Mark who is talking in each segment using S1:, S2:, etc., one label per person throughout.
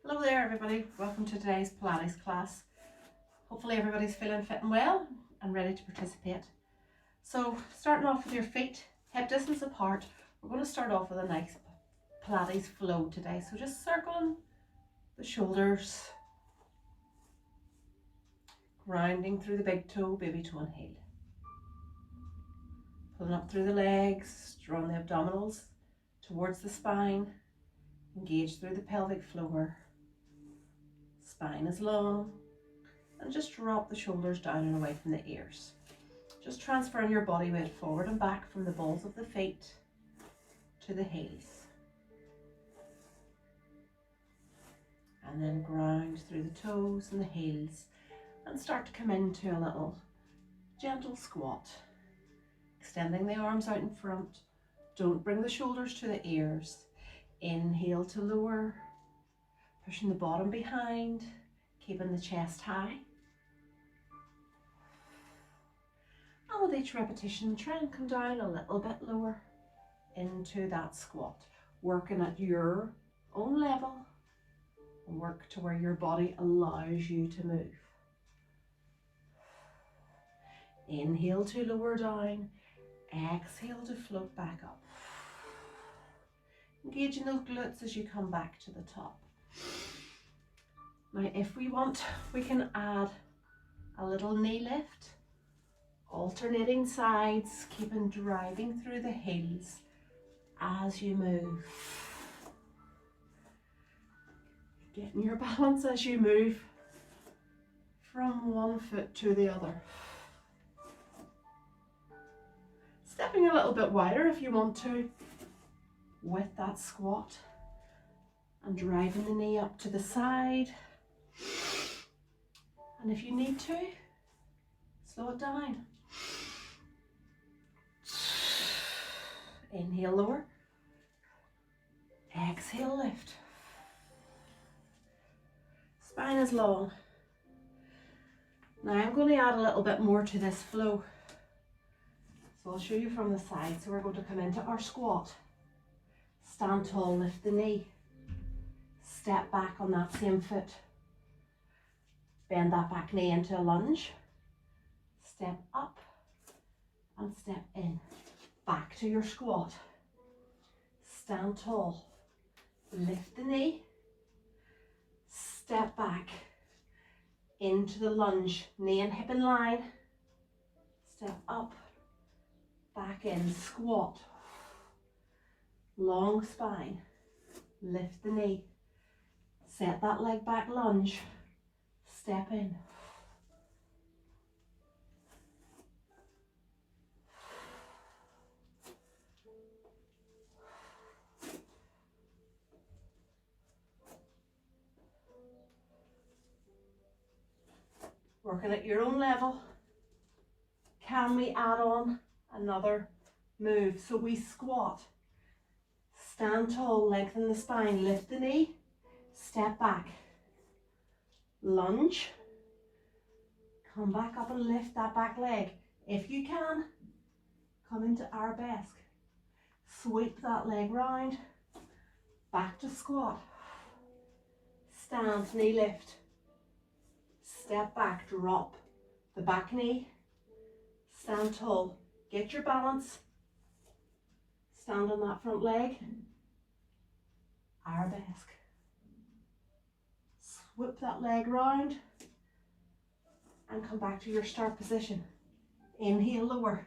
S1: Hello there everybody, welcome to today's Pilates class. Hopefully everybody's feeling fit and well and ready to participate. So starting off with your feet hip distance apart, we're going to start off with a nice Pilates flow today. So just circling the shoulders, grounding through the big toe, baby toe and heel. Pulling up through the legs, drawing the abdominals towards the spine, engage through the pelvic floor. Spine is long, and just drop the shoulders down and away from the ears. Just transferring your body weight forward and back from the balls of the feet to the heels. And then ground through the toes and the heels and start to come into a little gentle squat. Extending the arms out in front. Don't bring the shoulders to the ears. Inhale to lower. Pushing the bottom behind, keeping the chest high. And with each repetition, try and come down a little bit lower into that squat. Working at your own level. Work to where your body allows you to move. Inhale to lower down. Exhale to float back up. Engaging those glutes as you come back to the top. Now if we want, we can add a little knee lift, alternating sides, keeping driving through the heels as you move. Getting your balance as you move from one foot to the other. Stepping a little bit wider if you want to with that squat. And driving the knee up to the side. And if you need to, slow it down. Inhale, lower. Exhale, lift. Spine is long. Now I'm going to add a little bit more to this flow. So I'll show you from the side. So we're going to come into our squat. Stand tall, lift the knee. Step back on that same foot. Bend that back knee into a lunge. Step up and step in. Back to your squat. Stand tall. Lift the knee. Step back into the lunge. Knee and hip in line. Step up. Back in. Squat. Long spine. Lift the knee. Set that leg back, lunge, step in. Working at your own level. Can we add on another move? So we squat, stand tall, lengthen the spine, lift the knee. Step back, lunge, come back up and lift that back leg. If you can, come into arabesque. Sweep that leg round, back to squat. Stand, knee lift. Step back, drop the back knee. Stand tall, get your balance. Stand on that front leg. Arabesque. Whip that leg round and come back to your start position. Inhale, lower.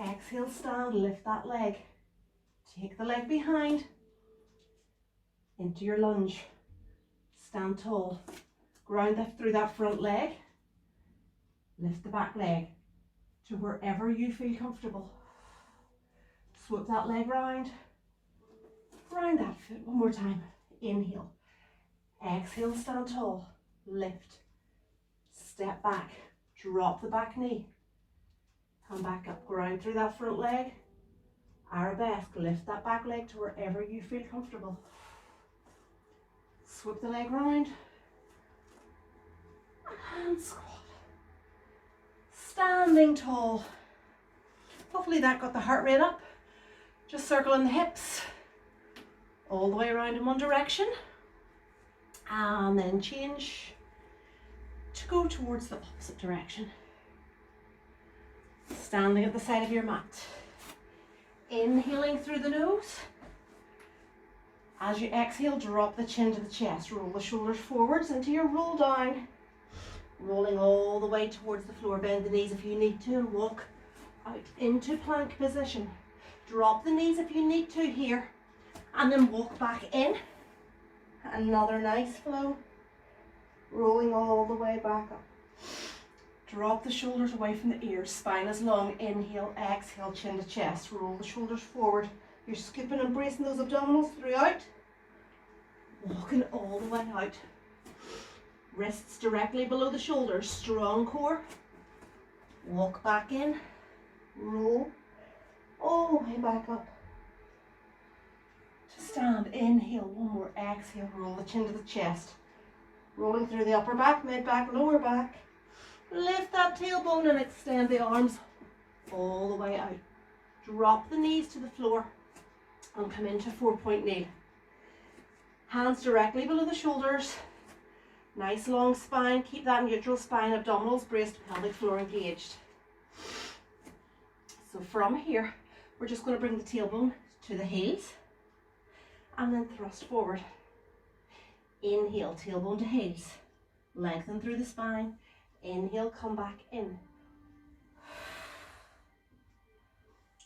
S1: Exhale, stand, lift that leg. Take the leg behind into your lunge. Stand tall. Ground that through that front leg. Lift the back leg to wherever you feel comfortable. Swoop that leg round. Round that foot one more time. Inhale. Exhale, stand tall, lift, step back, drop the back knee, come back up, ground through that front leg, arabesque, lift that back leg to wherever you feel comfortable. Swoop the leg round, and squat. Standing tall. Hopefully that got the heart rate up. Just circling the hips all the way around in one direction. And then change to go towards the opposite direction. Standing at the side of your mat. Inhaling through the nose. As you exhale, drop the chin to the chest. Roll the shoulders forwards into your roll down. Rolling all the way towards the floor. Bend the knees if you need to and walk out into plank position. Drop the knees if you need to here. And then walk back in. Another nice flow. Rolling all the way back up. Drop the shoulders away from the ears. Spine is long. Inhale, exhale, chin to chest. Roll the shoulders forward. You're scooping and bracing those abdominals throughout. Walking all the way out. Wrists directly below the shoulders. Strong core. Walk back in. Roll all the way back up. To stand. Inhale. One more. Exhale. Roll the chin to the chest. Rolling through the upper back, mid back, lower back. Lift that tailbone and extend the arms all the way out. Drop the knees to the floor and come into 4-point kneel. Hands directly below the shoulders. Nice long spine. Keep that neutral spine. Abdominals braced, pelvic floor engaged. So from here, we're just going to bring the tailbone to the heels and then thrust forward. Inhale, tailbone to heels. Lengthen through the spine. Inhale, come back in.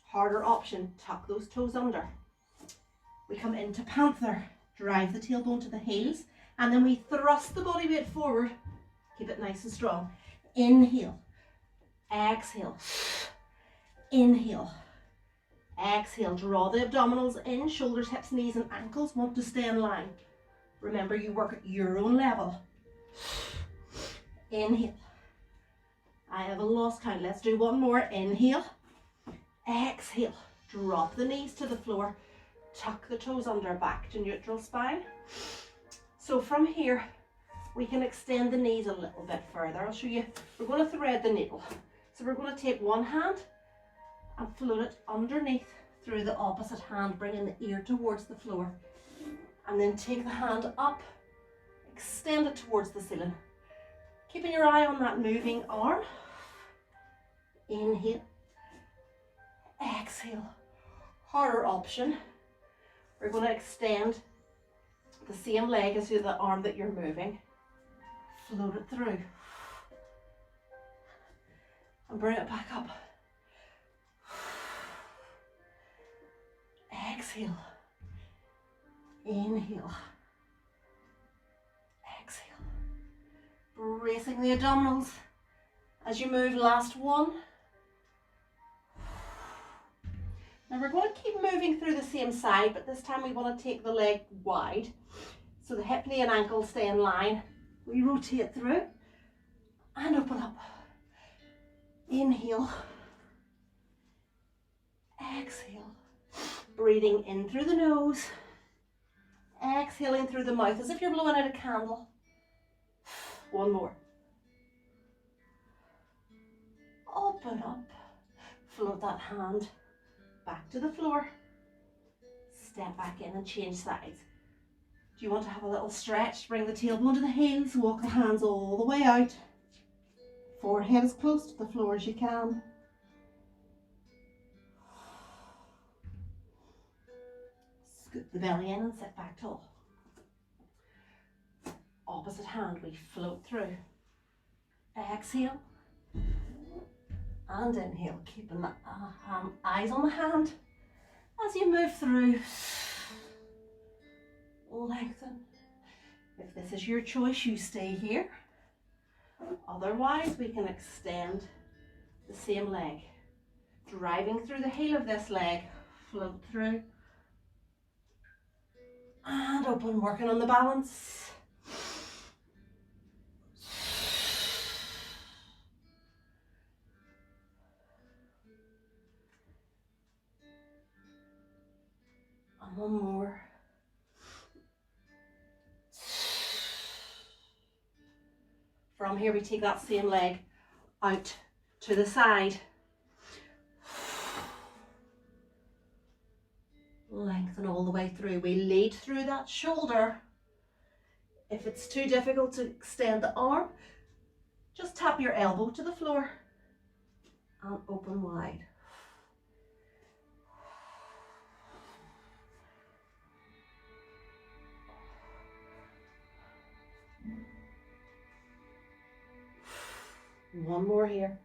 S1: Harder option, tuck those toes under. We come into panther. Drive the tailbone to the heels. And then we thrust the body weight forward. Keep it nice and strong. Inhale. Exhale. Inhale. Exhale. Draw the abdominals in. Shoulders, hips, knees and ankles want to stay in line. Remember, you work at your own level. Inhale. I haven't lost count. Let's do one more. Inhale. Exhale. Drop the knees to the floor. Tuck the toes under, back to neutral spine. So from here, we can extend the knees a little bit further. I'll show you. We're going to thread the needle. So we're going to take one hand and float it underneath through the opposite hand, bringing the ear towards the floor. And then take the hand up, extend it towards the ceiling. Keeping your eye on that moving arm. Inhale. Exhale. Harder option. We're going to extend the same leg as the arm that you're moving. Float it through. And bring it back up. Exhale. Inhale. Exhale. Bracing the abdominals as you move. Last one. Now we're going to keep moving through the same side, but this time we want to take the leg wide. So the hip, knee and ankle stay in line. We rotate through and open up. Inhale. Exhale. Breathing in through the nose. Exhaling through the mouth as if you're blowing out a candle. One more. Open up. Float that hand back to the floor. Step back in and change sides. Do you want to have a little stretch? Bring the tailbone to the heels. Walk the hands all the way out. Forehead as close to the floor as you can. Scoop the belly in and sit back tall. Opposite hand, we float through. Exhale and inhale, keeping the eyes on the hand as you move through. Lengthen. If this is your choice, you stay here. Otherwise, we can extend the same leg. Driving through the heel of this leg, float through. And open, working on the balance. And one more. From here, we take that same leg out to the side. Lengthen all the way through. We lead through that shoulder. If it's too difficult to extend the arm, just tap your elbow to the floor and open wide. One more here.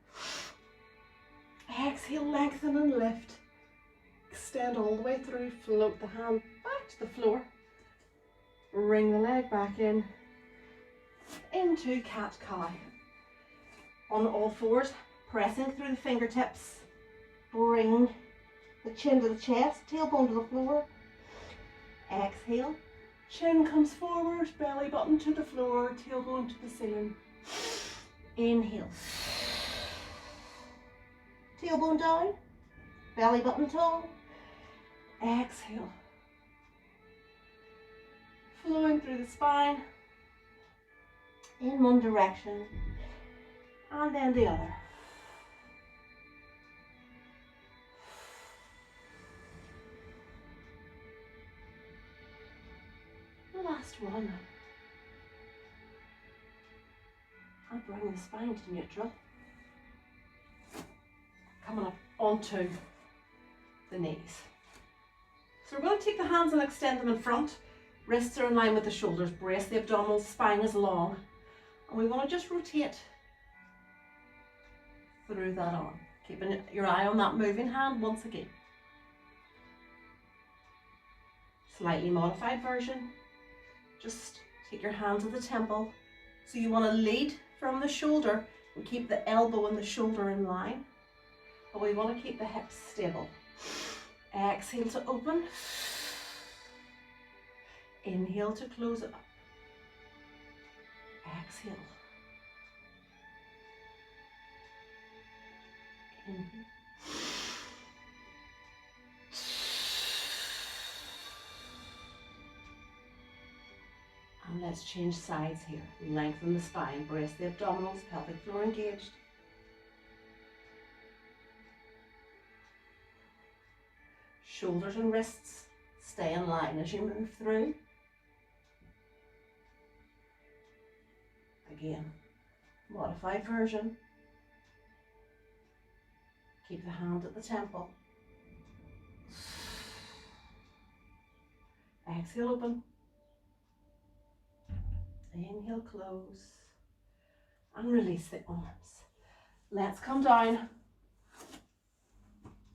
S1: Exhale, lengthen and lift. Extend all the way through, float the hand back to the floor. Bring the leg back in, into cat-cow. On all fours, pressing through the fingertips. Bring the chin to the chest, tailbone to the floor. Exhale, chin comes forward, belly button to the floor, tailbone to the ceiling. Inhale. Tailbone down, belly button tall. Exhale. Flowing through the spine in one direction and then the other. The last one. And bring the spine to neutral. Coming up onto the knees. So we're going to take the hands and extend them in front. Wrists are in line with the shoulders. Brace the abdominals, spine is long. And we want to just rotate through that arm. Keeping your eye on that moving hand once again. Slightly modified version. Just take your hand to the temple. So you want to lead from the shoulder and keep the elbow and the shoulder in line. But we want to keep the hips stable. Exhale to open. Inhale to close it up. Exhale. Inhale. And let's change sides here. Lengthen the spine, brace the abdominals, pelvic floor engaged. Shoulders and wrists stay in line as you move through. Again, modified version. Keep the hand at the temple. Exhale, open. Inhale, close. And release the arms. Let's come down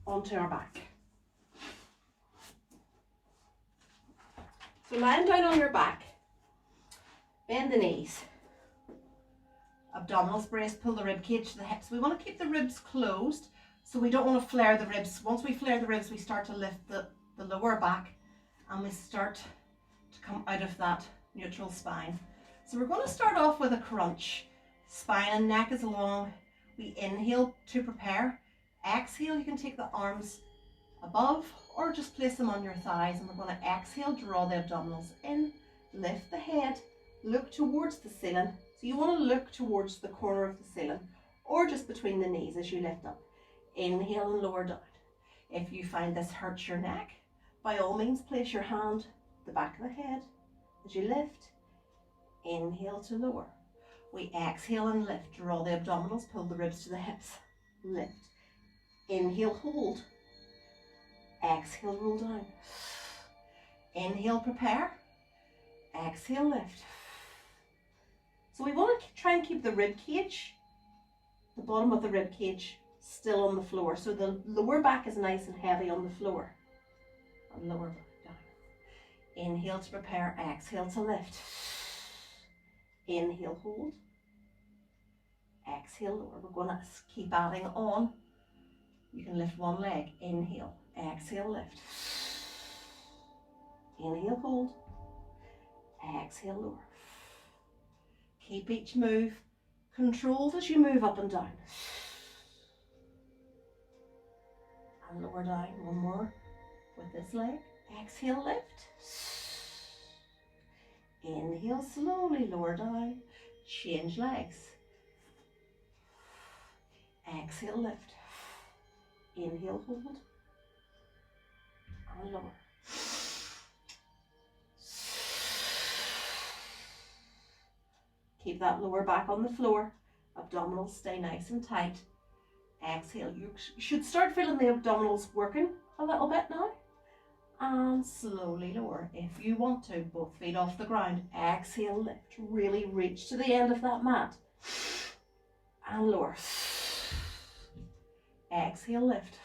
S1: onto our back. So lying down on your back, bend the knees. Abdominals brace, pull the rib cage to the hips. We want to keep the ribs closed, so we don't want to flare the ribs. Once we flare the ribs, we start to lift the lower back and we start to come out of that neutral spine. So we're going to start off with a crunch. Spine and neck is long. We inhale to prepare. Exhale, you can take the arms above or just place them on your thighs, and we're going to exhale, draw the abdominals in, lift the head, look towards the ceiling. So you want to look towards the corner of the ceiling or just between the knees as you lift up. Inhale and lower down. If you find this hurts your neck, by all means place your hand at the back of the head as you lift. Inhale to lower. We exhale and lift, draw the abdominals, pull the ribs to the hips, lift. Inhale, hold. Exhale, roll down. Inhale, prepare. Exhale, lift. So we want to try and keep the rib cage, the bottom of the rib cage, still on the floor. So the lower back is nice and heavy on the floor. And lower back down. Inhale to prepare. Exhale to lift. Inhale, hold. Exhale, lower. We're going to keep adding on. You can lift one leg. Inhale. Exhale, lift. Inhale, hold. Exhale, lower. Keep each move controlled as you move up and down. And lower down. One more with this leg. Exhale, lift. Inhale, slowly lower down. Change legs. Exhale, lift. Inhale, hold. And lower. Keep that lower back on the floor. Abdominals stay nice and tight. Exhale. You should start feeling the abdominals working a little bit now. And slowly lower. If you want to, both feet off the ground. Exhale, lift. Really reach to the end of that mat. And lower. Exhale, lift.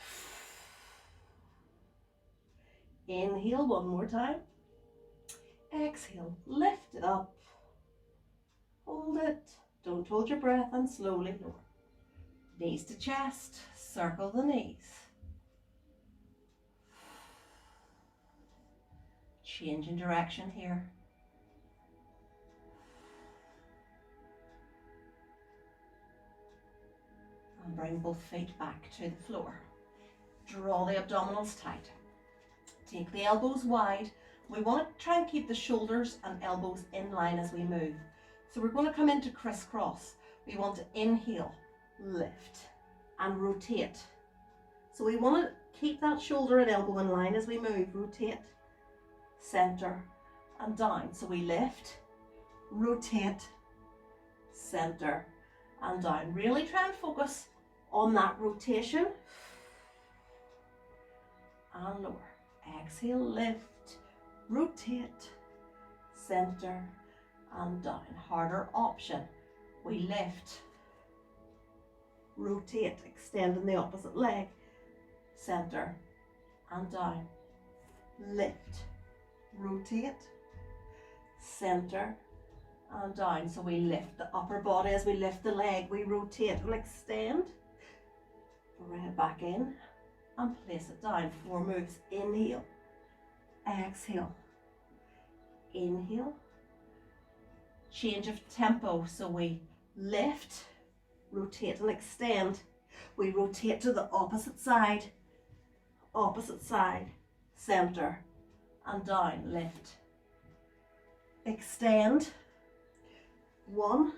S1: Inhale one more time. Exhale, lift it up. Hold it. Don't hold your breath and slowly lower. Knees to chest. Circle the knees. Changing direction here. And bring both feet back to the floor. Draw the abdominals tight. Take the elbows wide. We want to try and keep the shoulders and elbows in line as we move. So we're going to come into crisscross. We want to inhale, lift, and rotate. So we want to keep that shoulder and elbow in line as we move. Rotate, center, and down. So we lift, rotate, center, and down. Really try and focus on that rotation. And lower. Exhale, lift, rotate, center, and down. Harder option. We lift, rotate, extending the opposite leg, center, and down. Lift, rotate, center, and down. So we lift the upper body as we lift the leg. We rotate, we'll extend, bring it back in, and place it down. 4 moves. Inhale, exhale, inhale. Change of tempo. So we lift, rotate, and extend. We rotate to the opposite side, center, and down. Lift, extend. 1,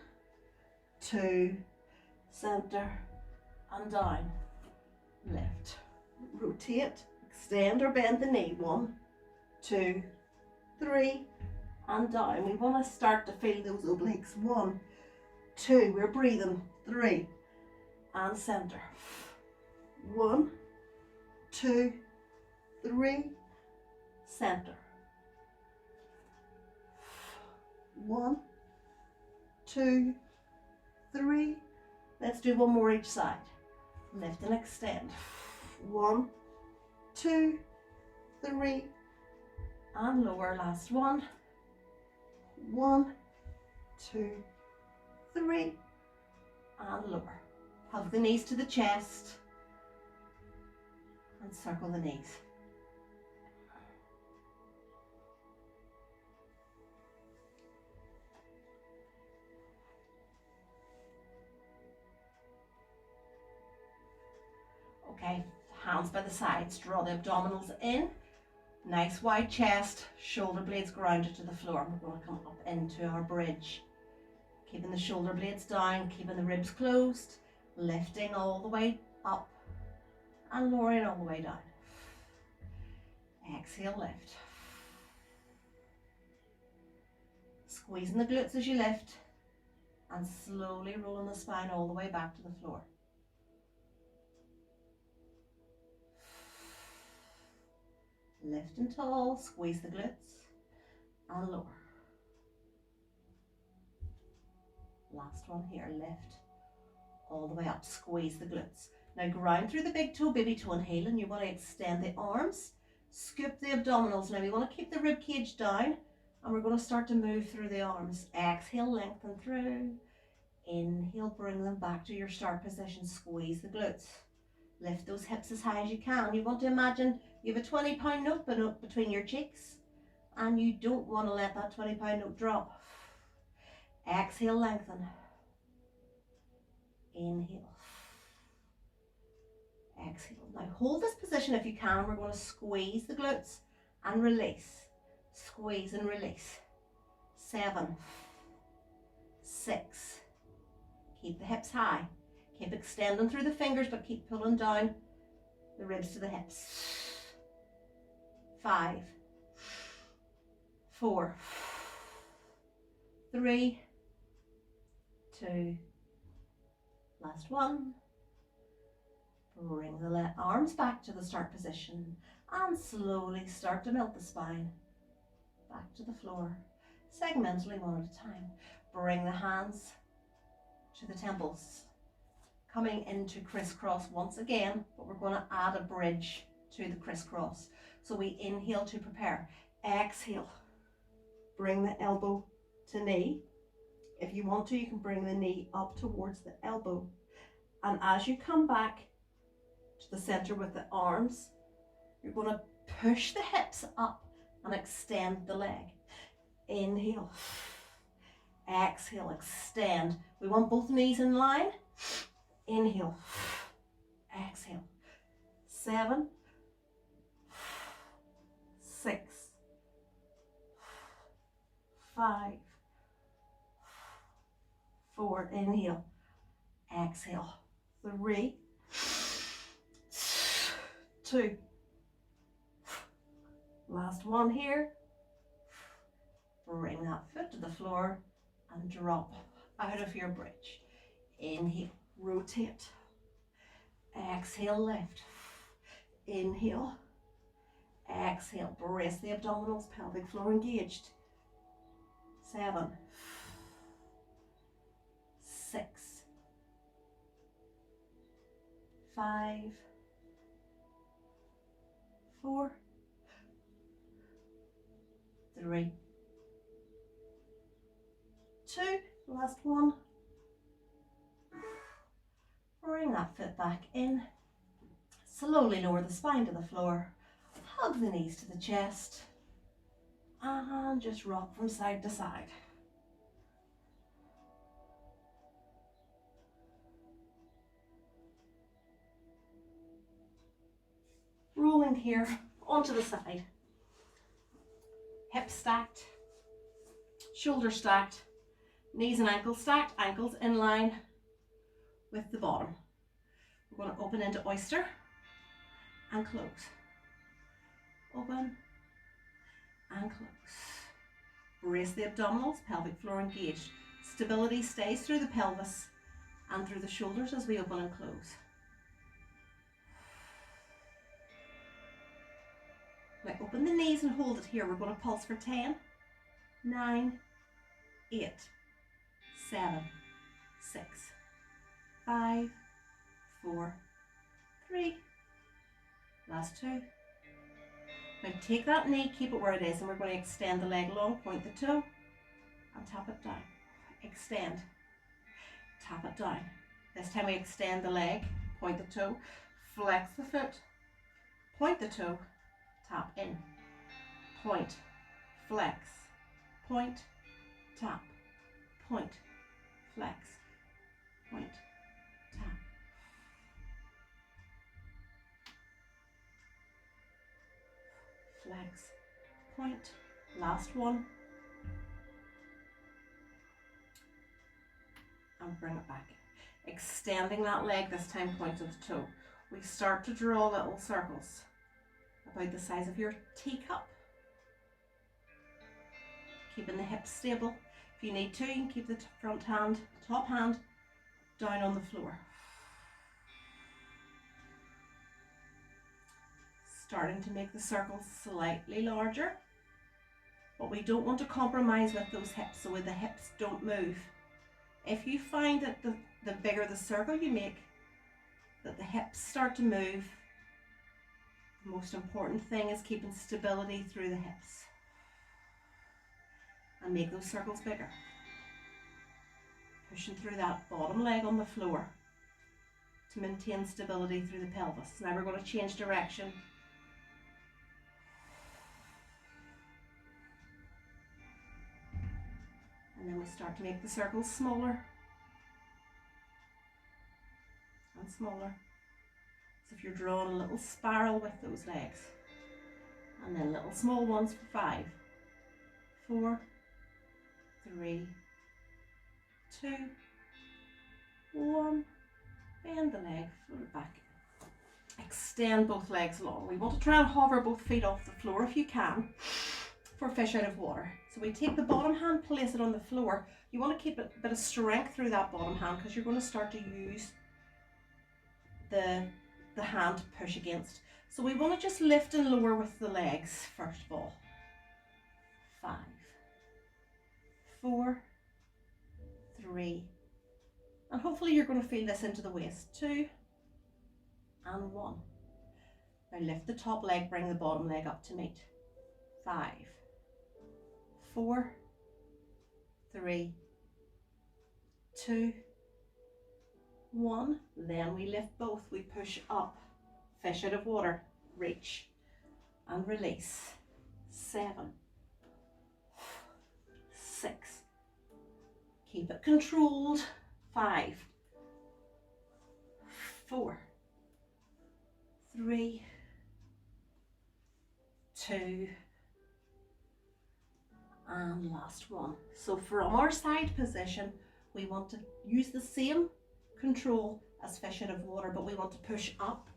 S1: 2, center, and down. Lift, rotate, extend or bend the knee. 1, 2, 3, and down. We want to start to feel those obliques. 1, 2, we're breathing. 3, and center. 1, 2, 3, center. 1, 2, 3. Let's do one more each side. Lift and extend. 1, 2, 3, and lower. Last one. 1, 2, 3, and lower. Hug the knees to the chest and circle the knees. Okay, hands by the sides, draw the abdominals in. Nice wide chest, shoulder blades grounded to the floor. We're going to come up into our bridge. Keeping the shoulder blades down, keeping the ribs closed, lifting all the way up and lowering all the way down. Exhale, lift. Squeezing the glutes as you lift and slowly rolling the spine all the way back to the floor. Lifting tall, squeeze the glutes and lower. Last one here, lift all the way up, squeeze the glutes. Now ground through the big toe, baby toe and heel, and you want to extend the arms, scoop the abdominals. Now we want to keep the rib cage down and we're going to start to move through the arms. Exhale, lengthen through. Inhale, bring them back to your start position, squeeze the glutes. Lift those hips as high as you can. You want to imagine you have a 20-pound note between your cheeks and you don't want to let that 20-pound note drop. Exhale, lengthen. Inhale. Exhale. Now hold this position if you can, and we're going to squeeze the glutes and release. Squeeze and release. 7, 6. Keep the hips high. Keep extending through the fingers, but keep pulling down the ribs to the hips. 5, 4, 3, 2, last 1. Bring the arms back to the start position and slowly start to melt the spine back to the floor, segmentally, one at a time. Bring the hands to the temples, coming into crisscross once again, but we're going to add a bridge to the crisscross. So we inhale to prepare, exhale, bring the elbow to knee. If you want to, you can bring the knee up towards the elbow. And as you come back to the center with the arms, you're going to push the hips up and extend the leg. Inhale, exhale, extend. We want both knees in line. Inhale, exhale. 7, 6, 5, 4, inhale, exhale. 3, 2, last 1 here. Bring that foot to the floor and drop out of your bridge. Inhale, rotate. Exhale, lift. Inhale, exhale, brace the abdominals, pelvic floor engaged. 7, 6, 5, 4, 3, 2, last 1. Bring that foot back in. Slowly lower the spine to the floor. Hug the knees to the chest. And just rock from side to side. Rolling here onto the side. Hips stacked. Shoulders stacked. Knees and ankles stacked. Ankles in line with the bottom. We're going to open into oyster and close. Open and close. Brace the abdominals, pelvic floor engaged. Stability stays through the pelvis and through the shoulders as we open and close. Now open the knees and hold it here. We're going to pulse for 10, 9, 8, 7, 6, 5, 4, 3, last 2. Now take that knee, keep it where it is, and we're going to extend the leg long, point the toe, and tap it down. Extend, tap it down. This time we extend the leg, point the toe, flex the foot, point the toe, tap in, point, flex, point, tap, point, flex, point, tap. Flex, point, last 1. And bring it back. Extending that leg, this time point to the toe. We start to draw little circles about the size of your teacup. Keeping the hips stable. If you need to, you can keep the front hand, top hand, down on the floor. Starting to make the circles slightly larger. But we don't want to compromise with those hips, so the hips don't move. If you find that the bigger the circle you make, that the hips start to move, the most important thing is keeping stability through the hips. And make those circles bigger. Pushing through that bottom leg on the floor to maintain stability through the pelvis. Now we're going to change direction. And then we start to make the circles smaller and smaller. So if you're drawing a little spiral with those legs, and then little small ones for 5, 4, 3, 2, 1. Bend the leg, float it back. Extend both legs long. We want to try and hover both feet off the floor if you can. for fish out of water. So we take the bottom hand, place it on the floor. You want to keep a bit of strength through that bottom hand because you're going to start to use the hand to push against. So we want to just lift and lower with the legs first of all. 5, 4, 3, and hopefully you're going to feel this into the waist. 2 and 1. Now lift the top leg, bring the bottom leg up to meet. 5, 4, 3, 2, 1. Then we lift both. We push up. Fish out of water. Reach and release. 7, 6. Keep it controlled. 5, 4, 3, 2, and last one. So from our side position, we want to use the same control as fish out of water, but we want to push up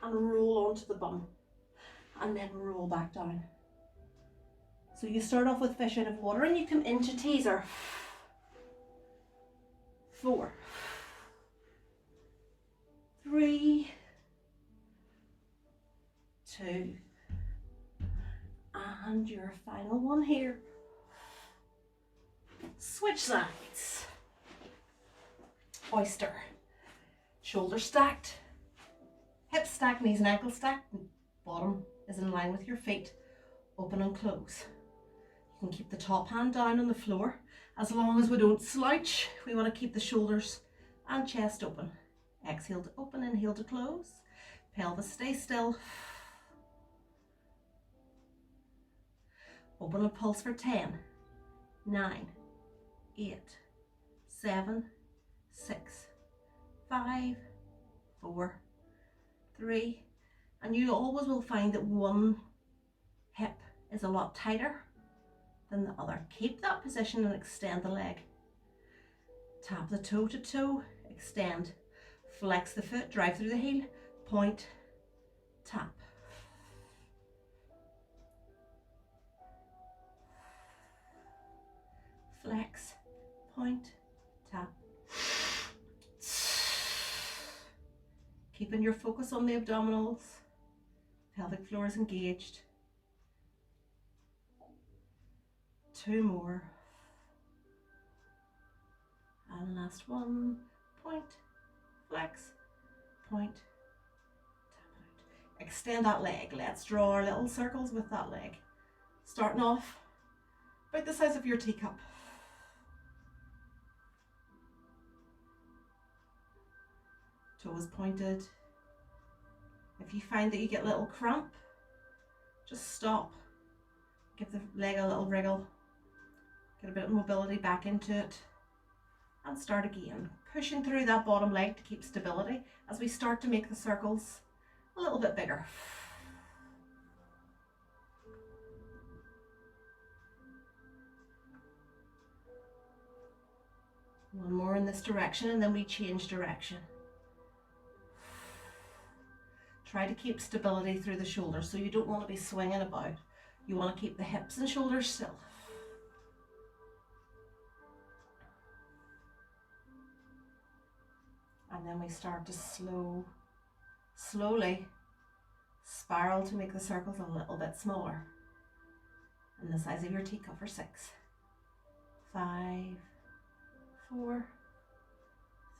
S1: and roll onto the bum and then roll back down. So you start off with fish out of water and you come into teaser. 4, 3, 2, and your final one here. Switch sides. Oyster. Shoulders stacked. Hips stacked, knees and ankles stacked. Bottom is in line with your feet. Open and close. You can keep the top hand down on the floor. As long as we don't slouch, we want to keep the shoulders and chest open. Exhale to open, inhale to close. Pelvis stay still. Open and pulse for 10, 9, 8, 7, 6, 5, 4, 3, and you always will find that one hip is a lot tighter than the other. Keep that position and extend the leg. Tap the toe to toe, extend, flex the foot, drive through the heel, point, tap. Flex, point, tap. Keeping your focus on the abdominals. Pelvic floor is engaged. 2 more. And last one. Point, flex, point, tap it out. Extend that leg. Let's draw our little circles with that leg. Starting off about the size of your teacup. Toes pointed. If you find that you get a little cramp, just stop. Give the leg a little wriggle. Get a bit of mobility back into it. And start again. Pushing through that bottom leg to keep stability as we start to make the circles a little bit bigger. One more in this direction and then we change direction. Try to keep stability through the shoulders, so you don't want to be swinging about. You want to keep the hips and shoulders still. And then we start to slowly spiral to make the circles a little bit smaller. And the size of your teacup for 6, 5, 4,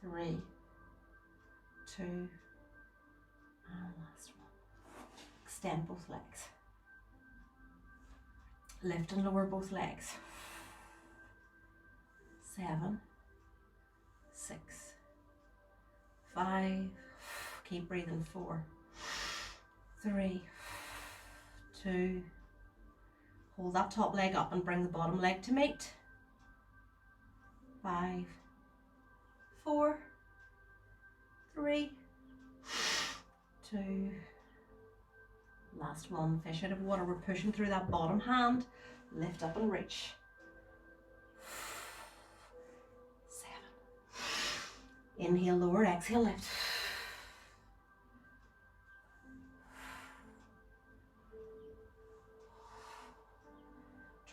S1: 3, 2, and last one. Extend both legs. Lift and lower both legs. 7, 6, 5. Keep breathing. 4, 3, 2. Hold that top leg up and bring the bottom leg to meet. 5, 4, 3, 2. Last one. Fish out of water. We're pushing through that bottom hand. Lift up and reach. 7. Inhale, lower. Exhale, lift.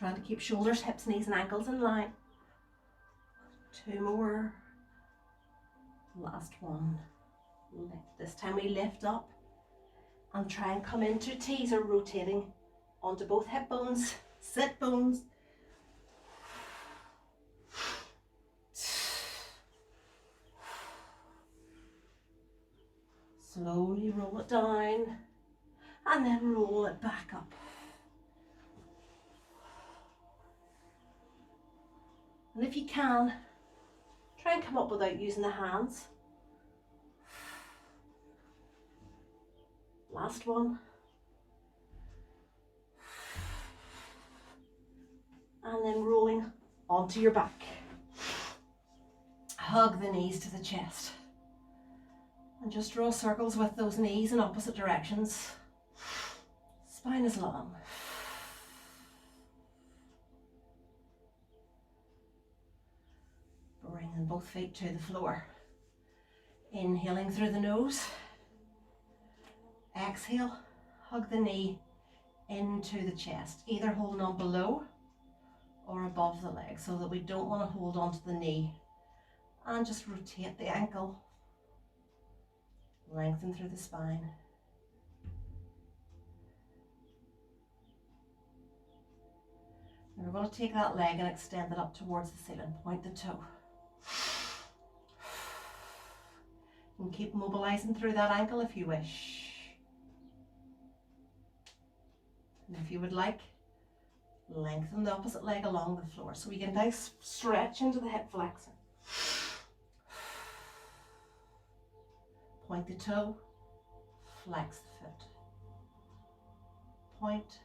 S1: Trying to keep shoulders, hips, knees and ankles in line. 2 more. Last one. This time we lift up and try and come into teaser, rotating onto both hip bones, sit bones. Slowly roll it down and then roll it back up. And if you can, try and come up without using the hands. Last one. And then rolling onto your back. Hug the knees to the chest. And just draw circles with those knees in opposite directions. Spine is long. Bringing both feet to the floor. Inhaling through the nose. Exhale, hug the knee into the chest, either holding on below or above the leg, so that we don't want to hold on to the knee. And just rotate the ankle. Lengthen through the spine. And we're going to take that leg and extend it up towards the ceiling. Point the toe. And keep mobilizing through that ankle if you wish. And if you would like, lengthen the opposite leg along the floor so we get a nice stretch into the hip flexor. Point the toe, flex the foot. Point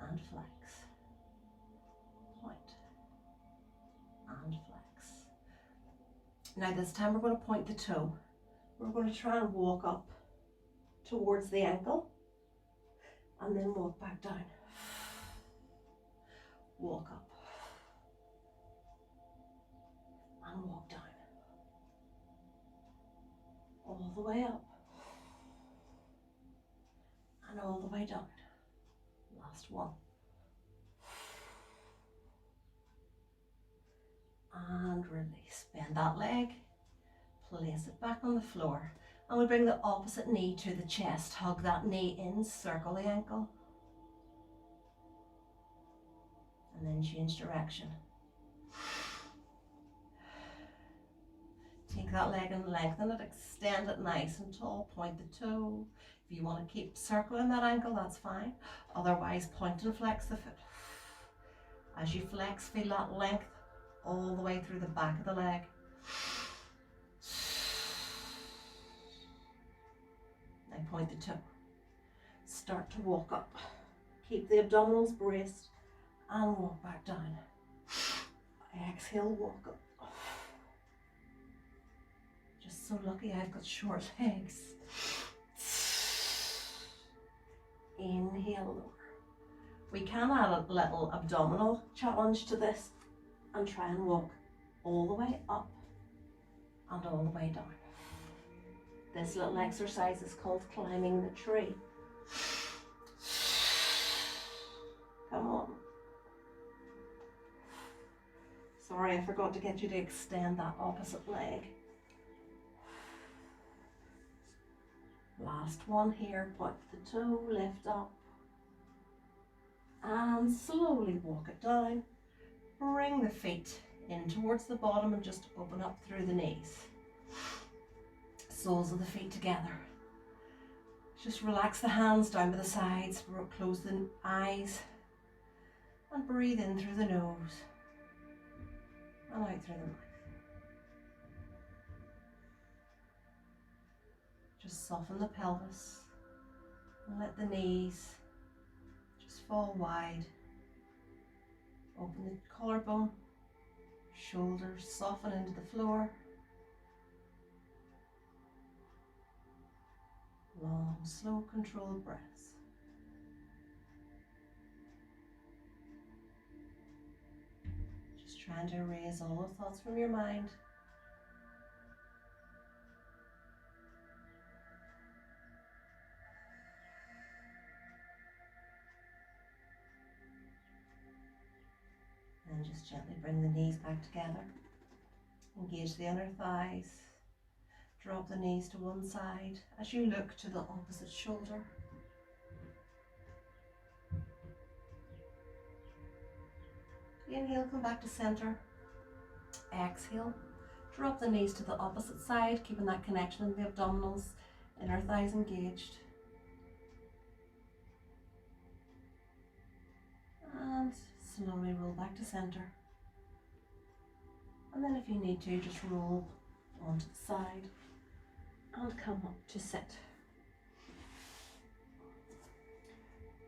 S1: and flex. Point and flex. Now this time we're going to point the toe. We're going to try and walk up towards the ankle and then walk back down. Walk up and walk down. All the way up and all the way down. Last one. And release. Bend that leg, place it back on the floor, and we bring the opposite knee to the chest. Hug that knee in, circle the ankle, and then change direction. Take that leg and lengthen it, extend it nice and tall, point the toe. If you want to keep circling that ankle, that's fine. Otherwise, point and flex the foot. As you flex, feel that length all the way through the back of the leg. Now point the toe. Start to walk up. Keep the abdominals braced and walk back down. Exhale, walk up. Just so lucky I've got short legs. Inhale, lower. We can add a little abdominal challenge to this and try and walk all the way up and all the way down. This little exercise is called climbing the tree. Come on. Sorry, I forgot to get you to extend that opposite leg. Last one here, point the toe, lift up, and slowly walk it down. Bring the feet in towards the bottom and just open up through the knees. Soles of the feet together. Just relax the hands down by the sides, close the eyes, and breathe in through the nose and out through the mouth. Just soften the pelvis and let the knees just fall wide. Open the collarbone, shoulders soften into the floor. Long, slow, controlled breaths. Just trying to erase all the thoughts from your mind. just gently bring the knees back together. Engage the inner thighs. Drop the knees to one side as you look to the opposite shoulder. Inhale, come back to center. Exhale, drop the knees to the opposite side, keeping that connection in the abdominals, inner thighs engaged. And slowly roll back to center. And then if you need to, just roll onto the side and come up to sit.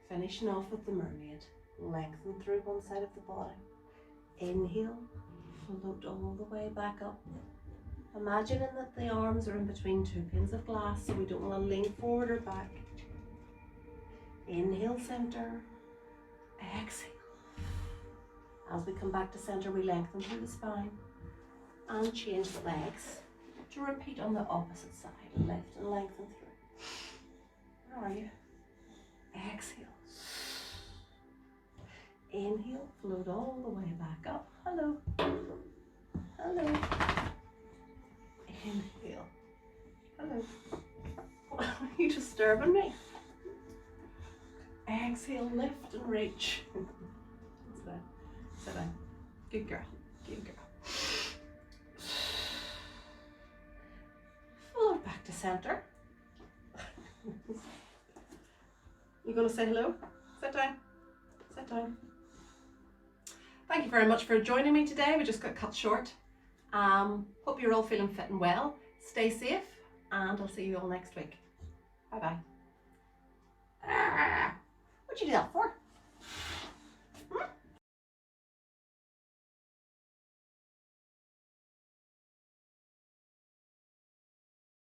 S1: Finishing off with the mermaid. Lengthen through one side of the body. Inhale, float all the way back up. Imagining that the arms are in between two panes of glass, so we don't want to lean forward or back. Inhale, center. Exhale. As we come back to center, we lengthen through the spine and change the legs to repeat on the opposite side. Lift and lengthen through. How are you? Exhale. Inhale, float all the way back up. Hello. Hello. Inhale. Hello. Are you disturbing me? Exhale, lift and reach. Sit down. Sit down. Good girl. Good girl. Float back to center. You gonna say hello? Sit down. Sit down. Thank you very much for joining me today. We just got cut short. Hope you're all feeling fit and well. Stay safe, and I'll see you all next week. Bye bye. What'd you do that for?